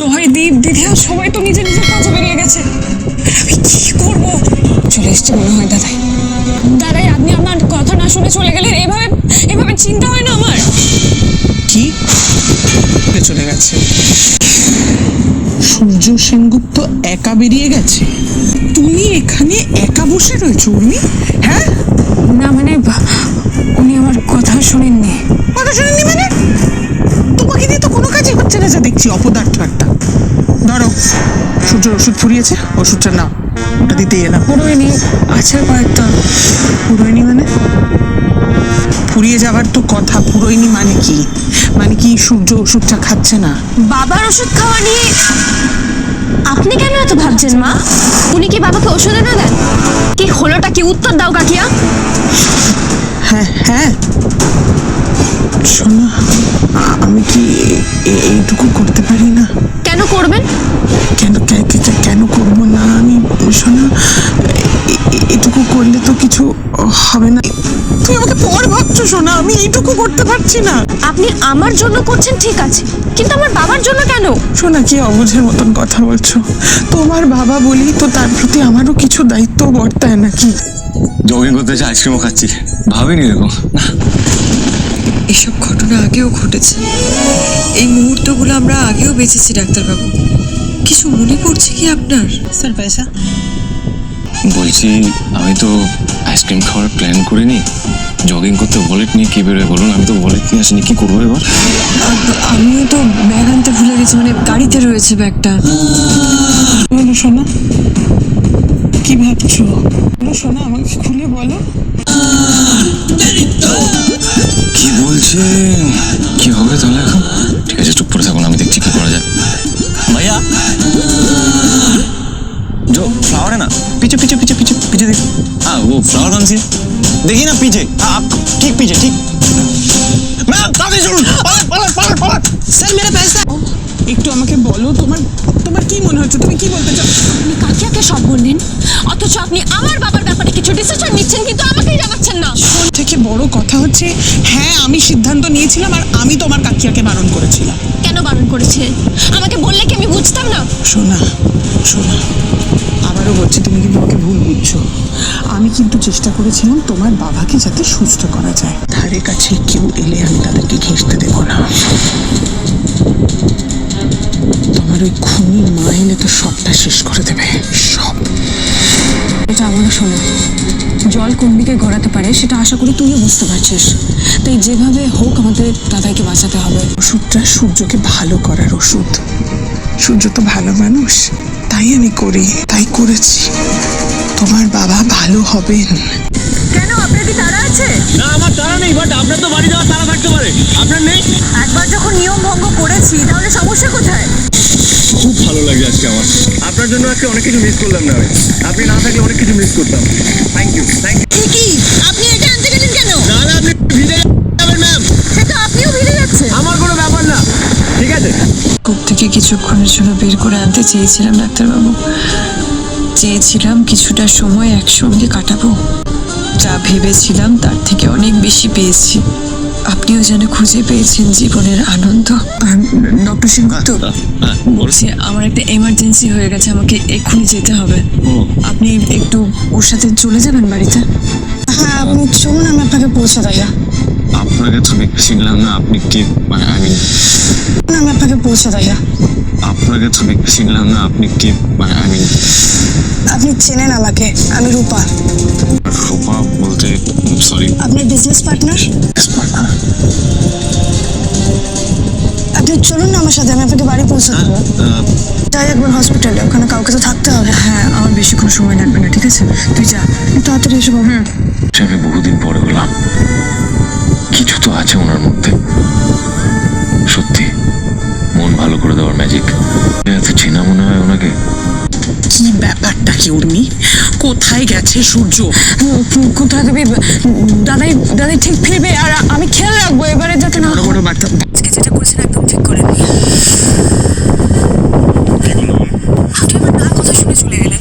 জয়, দীপ, দিদিয়া সবাই তো নিজের নিজের কাজে বেরিয়ে গেছে। আমি কি করবো? চলে এসছে মনে হয় দাদাই। দাদাই, আপনি আমার কথা না শুনে চলে গেলেন। এভাবে এভাবে চিন্তা হয় না আমার। কি চলে গেছে? সূর্য সেনগুপ্ত একা বেরিয়ে গেছে? তুমি এখানে একা বসে রয়েছো উর্মি? হ্যাঁ না মানে উনি আমার কথা শোনেননি। কথা শোনেননি মানে? তোমাকে দিয়ে তো কোনো কাজই হচ্ছে না যা দেখছি, অপদার্থ একটা। ধরো, সূর্যের ওষুধ ফুরিয়েছে, ওষুধটা নাও, ওটা দিতে এলাম। পুরোয়নি আছে কয়েকটা। পুরোয়নি মানে? ফুরিয়ে যাবার তো কথা। পুরোয়নি মানে কি? মানে কি সূর্য ওষুধটা খাচ্ছে না? বাবার ওষুধ খাওয়া নিয়ে আপনি কেন এত ভাবছেন মা? উনি কি বাবাকে ওষুধ এনে দেন? কি হলোটা কি? উত্তর দাও কাকিয়া। হ্যাঁ হ্যাঁ, শোনো, আমি কি এইটুকু করতে পারি না? কেন করবেন? কেন করবো না আমি? শোনো, এটুকু করলে তো কিছু হবে না। তুমি আমাকে পর ভাবছো শোনা, আমি এইটুকু করতে পারছি না। আপনি আমার জন্য করছেন ঠিক আছে, কিন্তু আমার বাবার জন্য কেন? শোনা, কি অবুঝের মতন কথা বলছো? তোমার বাবা বলি তো তার প্রতি আমারও কিছু দায়িত্ব বর্তায় নাকি? জগিং করতে এসে আইসক্রিমও খাচ্ছি, ভাবিনি এরকম। এসব ঘটনা আগেও ঘটেছে, এই মুহূর্তগুলো আমরা আগেও বেঁচেছি ডাক্তারবাবু। কিছু মনে পড়ছে কি আপনার? স্যার পয়সা বলছি, আমি তো আইসক্রিম খাওয়ার প্ল্যান করিনি। জগিং করতে ওয়ালেট নিয়ে কি বেরোয় বলুন? আমি তো ওয়ালেট নিয়ে আসিনি, কি করবো এবার? আমিও তো ব্যাগ আনতে ভুলে গেছি, মানে গাড়িতে রয়েছে ব্যাগটা। বলো শোনা, কি ভাবছো? বলো শোনা, আমাকে খুলে বলো। কি বলছে? কি হবে তাহলে এখন? ঠিক আছে, চুপ করে থাকুন, আমি দেখছি কি করা যায়। ভাইয়া, जो फ्लावर है ना, पीछे पीछे पीछे पीछे पीछे देख। हाँ, वो फ्लावर कौन सी है? देखिए ना पीछे। हाँ, आप ठीक पीछे, ठीक। मैम, ताकि जरूर। पलट पलट पलट पलट। স্যার মেরা পয়সা। একটু আমাকে বলো, তোমার তোমার কি মনে হচ্ছে? তুমি কি বলতে চাও? আপনি কাকিয়াকে সব বললেন, অথচ আপনি আমার বাবার ব্যাপারে কিছু ডিসিশন নিচ্ছেন, কিন্তু আমাকেই জানাচ্ছেন না। সব থেকে বড় কথা হচ্ছে, হ্যাঁ আমি সিদ্ধান্ত নিয়েছিলাম আর আমি তোমার কাকিয়াকে বারণ করেছিলাম। কেন বারণ করেছে? আমাকে বললে কি আমি বুঝতাম না? শোনা শোনা, আবারও বলছি, তুমি কিন্তু আমাকে ভুল বুঝছো। আমি কিন্তু চেষ্টা করেছিলাম তোমার বাবাকে যাতে সুস্থ করা যায়। ধারে কাছে কেউ এলে আমি তাদেরকে ঘেঁষতে দেবো না। তোমার ওই খুনি মা এলে তো সবটা শেষ করে দেবে, সব। এটা আমারও শোনো, জল কোন দিকে গড়াতে পারে সেটা আশা করি তুইও বুঝতে পারছিস। তাই যেভাবে হোক আমাদের দাদাইকে বাঁচাতে হবে। ওষুধটা সূর্যকে ভালো করার ওষুধ। সূর্য তো ভালো মানুষ, তাই আমি করি, তাই করেছি। তোমার বাবা ভালো হবেন। কেন, আপনার কি তাড়া আছে? না, আমার তারা নেই, বাট আপনার তো বাড়ি যাওয়ার তারা থাকতে পারে, আপনার নেই? একবার যখন নিয়ম ভঙ্গ করেছি তাহলে সমস্যা কোথায়? খুব ভালো লাগছে আজকে আমার। আপনার জন্য আজকে অনেক কিছু মিস করলাম না আমি। আপনি না থাকলে অনেক কিছু মিস করতাম। Thank you, thank you. কি আপনি এটা আনতে গেলেন কেন? না না, আপনি ভিজে যাবেন ম্যাম। সেটা আপনিও ভিড়ে যাচ্ছে। আমার কোনো ব্যাপার না, ঠিক আছে। কূপ থেকে কিছুক্ষণের জন্য বের করে আনতে চেয়েছিলাম ডাক্তারবাবু। চেয়েছিলাম কিছুটা সময় একসঙ্গে কাটাবো। যা ভেবেছিলাম তার থেকে অনেক বেশি পেয়েছি। আপনিও যেন খুঁজে পেয়েছেন জীবনের আনন্দ। ডক্টর সেনগুপ্ত, বলছি আমার একটা এমার্জেন্সি হয়ে গেছে, আমাকে এক্ষুনি যেতে হবে। আপনি একটু ওর সাথে চলে যাবেন বাড়িতে? হ্যাঁ আপনি চলুন, আমি আপনাকে পৌঁছে দেয়। আপনাকে তো চিনলাম না, আপনি কে? মানে আমি আপনাকে পৌঁছে দেয়। আপনাকে তো চিনলাম না, আপনি কে? মানে আমি আপনি চেনেন আমাকে, আমি রূপা। রূপা বলতে? সরি, আপনার বিজনেস পার্টনার। আপনি চলুন না আমার সাথে, আমি আপনাকে বাড়ি পৌঁছে দেবো। যাই একবার হসপিটালে, ওখানে কাউকে তো থাকতে হবে। হ্যাঁ, আমার বেশিক্ষণ সময় লাগবে না, ঠিক আছে? তুই যা, তাড়াতাড়ি এসে বাবু। আমি বহুদিন পরে হলাম। কিছু তো আছে ওনার মধ্যে, সত্যি মন ভালো করে দেওয়ার ম্যাজিক। এত চেনা মনে হয় ওনাকে। কি ব্যাপারটা কি উর্মি? কোথায় গেছে সূর্য? কোথায় দেবে? দাদাই দাদাই ঠিক ফিরবে, আর আমি খেয়াল রাখবো এবারে যাতে না। বড় বার্তা। আজকে যেটা করেছেন একদম ঠিক করে। আপনি আমার না কথা শুনে চলে গেলেন।